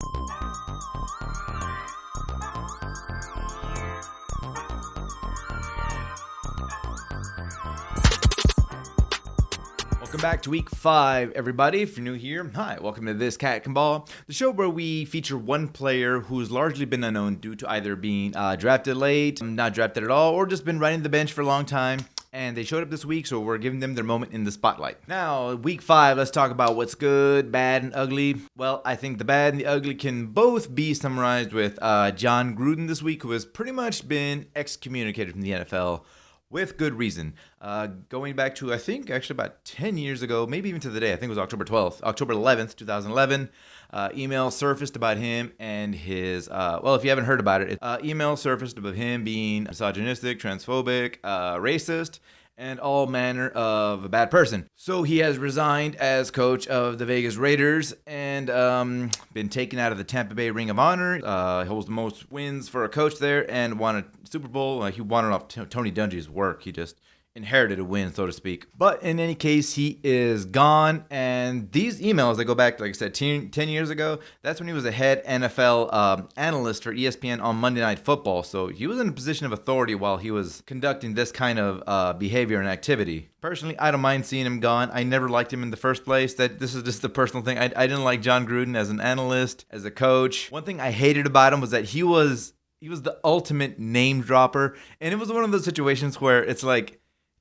Welcome back to week 5, everybody. If you're new here, hi, welcome to This Cat Can Ball, the show where we feature one player who's largely been unknown due to either being drafted late, not drafted at all, or just been riding the bench for a long time. And they showed up this week, so we're giving them their moment in the spotlight. Now, week 5, let's talk about what's good, bad, and ugly. Well, I think the bad and the ugly can both be summarized with Jon Gruden this week, who has pretty much been excommunicated from the NFL. With good reason. Going back to, I think, actually about 10 years ago, maybe even to the day, I think it was October 11th, 2011, email surfaced about him and his, well, if you haven't heard about it, email surfaced about him being misogynistic, transphobic, racist, and all manner of a bad person. So he has resigned as coach of the Vegas Raiders and been taken out of the Tampa Bay Ring of Honor. He holds the most wins for a coach there and won a Super Bowl. He won it off Tony Dungy's work. He just inherited a win, so to speak. But in any case, he is gone. And these emails, they go back, like I said, 10 years ago. That's when he was a head NFL analyst for ESPN on Monday Night Football. So he was in a position of authority while he was conducting this kind of behavior and activity. Personally, I don't mind seeing him gone. I never liked him in the first place. This is just the personal thing. I didn't like Jon Gruden as an analyst, as a coach. One thing I hated about him was that he was the ultimate name dropper. And it was one of those situations where it's like,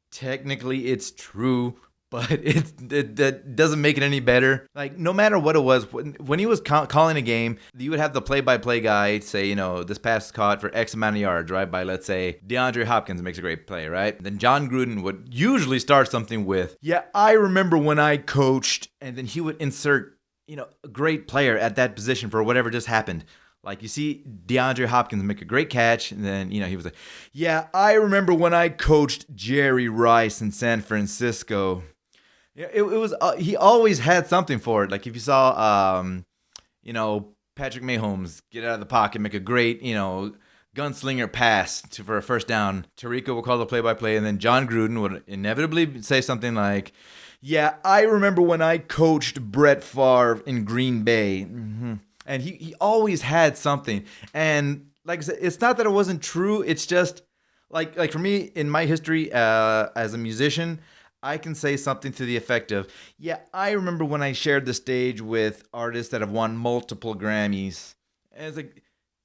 technically it's true, but it doesn't make it any better. Like, no matter what it was, when he was calling a game, you would have the play-by-play guy say, this pass is caught for X amount of yards, right? By, let's say, DeAndre Hopkins makes a great play, right? Then Jon Gruden would usually start something with, yeah, I remember when I coached, and then he would insert, a great player at that position for whatever just happened. Like, you see DeAndre Hopkins make a great catch, and then, he was like, yeah, I remember when I coached Jerry Rice in San Francisco. Yeah, it was, he always had something for it. Like, if you saw, Patrick Mahomes get out of the pocket, make a great, gunslinger pass for a first down, Tariqa will call the play-by-play, and then Jon Gruden would inevitably say something like, yeah, I remember when I coached Brett Favre in Green Bay. Mm-hmm. And he always had something. And like I said, it's not that it wasn't true. It's just like for me, in my history as a musician, I can say something to the effect of, yeah, I remember when I shared the stage with artists that have won multiple Grammys. And it's like,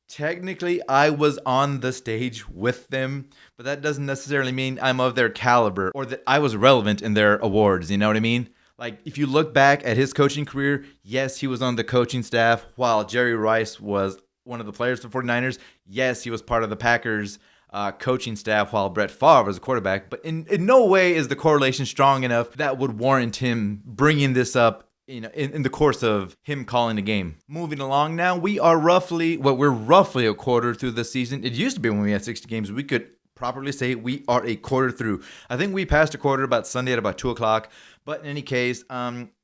technically, I was on the stage with them, but that doesn't necessarily mean I'm of their caliber or that I was relevant in their awards. You know what I mean? Like, if you look back at his coaching career, yes, he was on the coaching staff while Jerry Rice was one of the players for the 49ers. Yes, he was part of the Packers coaching staff while Brett Favre was a quarterback. But in no way is the correlation strong enough that would warrant him bringing this up in the course of him calling the game. Moving along now, we're roughly a quarter through the season. It used to be when we had 60 games, we could properly say we are a quarter through. I think we passed a quarter about Sunday at about 2 o'clock. But in any case,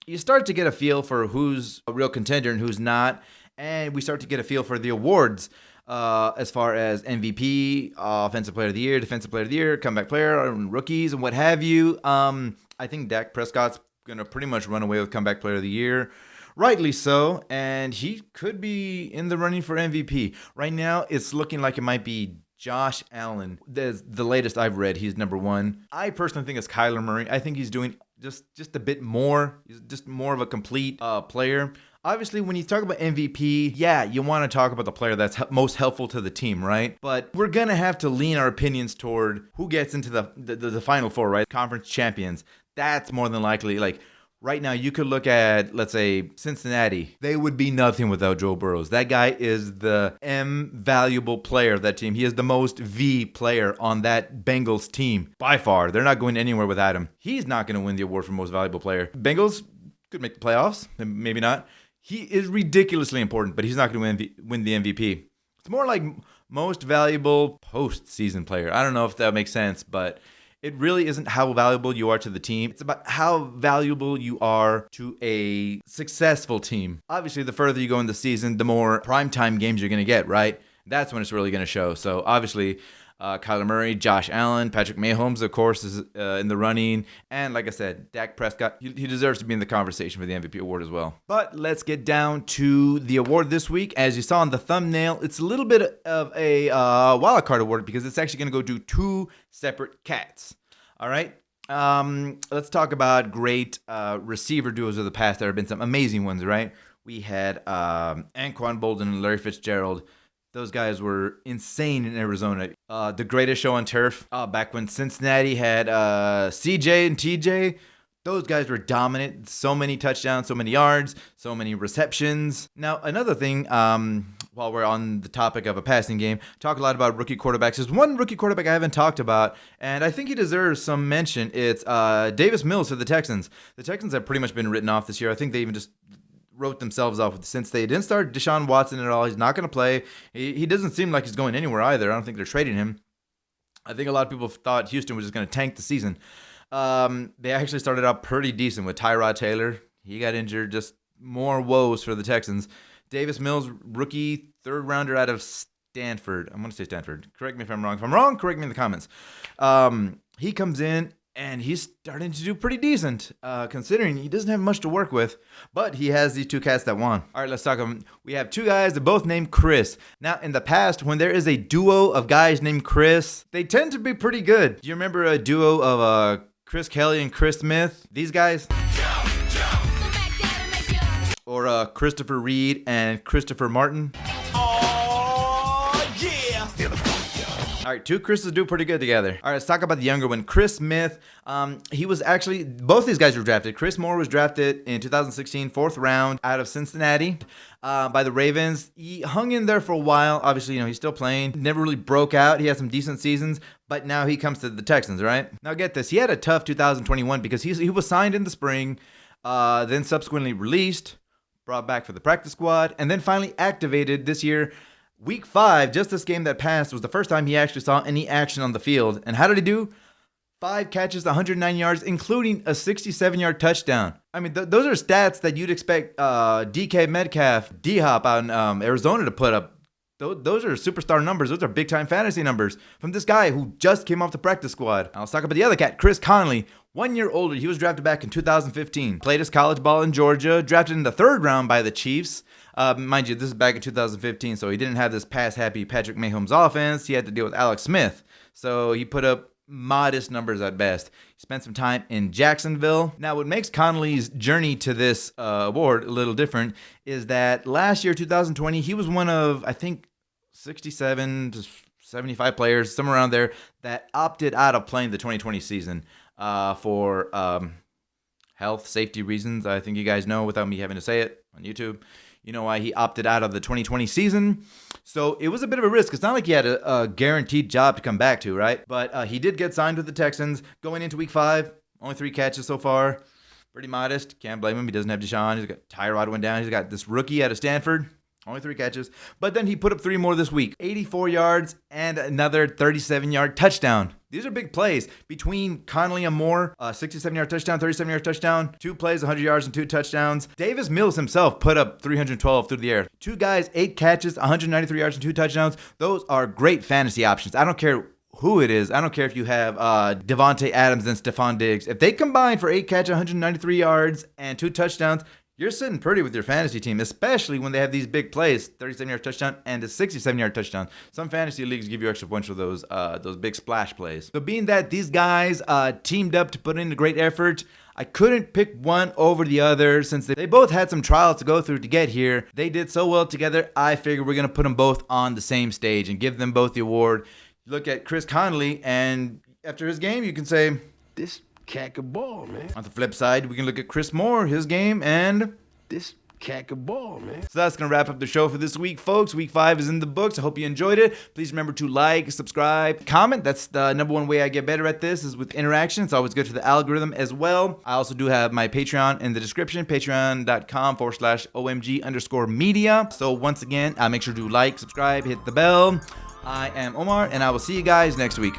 you start to get a feel for who's a real contender and who's not. And we start to get a feel for the awards as far as MVP, Offensive Player of the Year, Defensive Player of the Year, Comeback Player, rookies, and what have you. I think Dak Prescott's going to pretty much run away with Comeback Player of the Year. Rightly so. And he could be in the running for MVP. Right now, it's looking like it might be Josh Allen. The latest I've read, he's number 1. I personally think it's Kyler Murray. I think he's doing just a bit more. He's just more of a complete player. Obviously, when you talk about MVP, yeah, you want to talk about the player that's most helpful to the team, right? But we're going to have to lean our opinions toward who gets into the Final Four, right? Conference champions. That's more than likely. Like, right now, you could look at, let's say, Cincinnati. They would be nothing without Joe Burrow. That guy is the valuable player of that team. He is the most V player on that Bengals team. By far. They're not going anywhere without him. He's not going to win the award for most valuable player. Bengals could make the playoffs. Maybe not. He is ridiculously important, but he's not going to win the MVP. It's more like most valuable postseason player. I don't know if that makes sense, but it really isn't how valuable you are to the team. It's about how valuable you are to a successful team. Obviously, the further you go in the season, the more primetime games you're going to get, right? That's when it's really going to show. So obviously, Kyler Murray, Josh Allen, Patrick Mahomes, of course, is in the running. And like I said, Dak Prescott, he deserves to be in the conversation for the MVP award as well. But let's get down to the award this week. As you saw in the thumbnail, it's a little bit of a wild card award because it's actually going to go to 2 separate cats. All right. Let's talk about great receiver duos of the past. There have been some amazing ones, right? We had Anquan Bolden and Larry Fitzgerald. Those guys were insane in Arizona. The greatest show on turf. Back when Cincinnati had CJ and TJ. Those guys were dominant. So many touchdowns, so many yards, so many receptions. Now, another thing, while we're on the topic of a passing game, talk a lot about rookie quarterbacks. There's one rookie quarterback I haven't talked about, and I think he deserves some mention. It's Davis Mills for the Texans. The Texans have pretty much been written off this year. I think they even just wrote themselves off since they didn't start Deshaun Watson at all. He's not going to play. He doesn't seem like he's going anywhere either. I don't think they're trading him. I think a lot of people thought Houston was just going to tank the season. They actually started out pretty decent with Tyrod Taylor. He got injured. Just more woes for the Texans. Davis Mills, rookie, 3rd rounder out of Stanford. I'm going to say Stanford. Correct me if I'm wrong. If I'm wrong, correct me in the comments. He comes in, and he's starting to do pretty decent, considering he doesn't have much to work with. But he has these 2 cats that won. All right, let's talk them. We have 2 guys that both named Chris. Now, in the past, when there is a duo of guys named Chris, they tend to be pretty good. Do you remember a duo of Chris Kelly and Chris Smith? These guys? Or Christopher Reed and Christopher Martin? All right, 2 Chris's do pretty good together. All right, let's talk about the younger one, Chris Smith. He was actually, both these guys were drafted. Chris Moore was drafted in 2016, 4th round out of Cincinnati by the Ravens. He hung in there for a while. Obviously, he's still playing. Never really broke out. He had some decent seasons, but now he comes to the Texans, right? Now get this. He had a tough 2021 because he was signed in the spring, then subsequently released, brought back for the practice squad, and then finally activated this year. Week 5, just this game that passed, was the first time he actually saw any action on the field. And how did he do? 5 catches, 109 yards, including a 67-yard touchdown. I mean, those are stats that you'd expect DK Metcalf, D-Hop out in Arizona to put up. Those are superstar numbers. Those are big-time fantasy numbers from this guy who just came off the practice squad. Now, let's talk about the other cat, Chris Conley. 1 year older. He was drafted back in 2015. Played his college ball in Georgia. Drafted in the 3rd round by the Chiefs. Mind you, this is back in 2015, so he didn't have this pass-happy Patrick Mahomes offense. He had to deal with Alex Smith. So he put up modest numbers at best. He spent some time in Jacksonville. Now, what makes Conley's journey to this award a little different is that last year, 2020, he was one of, I think, 67 to 75 players, somewhere around there, that opted out of playing the 2020 season for health, safety reasons. I think you guys know without me having to say it on YouTube. You know why he opted out of the 2020 season. So it was a bit of a risk. It's not like he had a guaranteed job to come back to, right? But he did get signed with the Texans going into week 5. Only 3 catches so far. Pretty modest. Can't blame him. He doesn't have Deshaun. He's got Tyrod went down. He's got this rookie out of Stanford. Only 3 catches. But then he put up 3 more this week. 84 yards and another 37-yard touchdown. These are big plays. Between Conley and Moore, 67-yard touchdown, 37-yard touchdown, 2 plays, 100 yards and 2 touchdowns. Davis Mills himself put up 312 through the air. 2 guys, 8 catches, 193 yards and 2 touchdowns. Those are great fantasy options. I don't care who it is. I don't care if you have Devontae Adams and Stephon Diggs. If they combine for 8 catches, 193 yards and 2 touchdowns, you're sitting pretty with your fantasy team, especially when they have these big plays, 37-yard touchdown and a 67-yard touchdown. Some fantasy leagues give you extra points for those big splash plays. So being that these guys teamed up to put in a great effort, I couldn't pick one over the other since they both had some trials to go through to get here. They did so well together, I figured we're going to put them both on the same stage and give them both the award. You look at Chris Conley, and after his game, you can say, this cat can ball, man. On the flip side, we can look at Chris Moore, his game, and this cat can ball, man. So that's going to wrap up the show for this week, folks. Week 5 is in the books. I hope you enjoyed it. Please remember to like, subscribe, comment. That's the number one way I get better at this is with interaction. It's always good for the algorithm as well. I also do have my Patreon in the description, patreon.com/OMG_media. So once again, make sure to like, subscribe, hit the bell. I am Omar, and I will see you guys next week.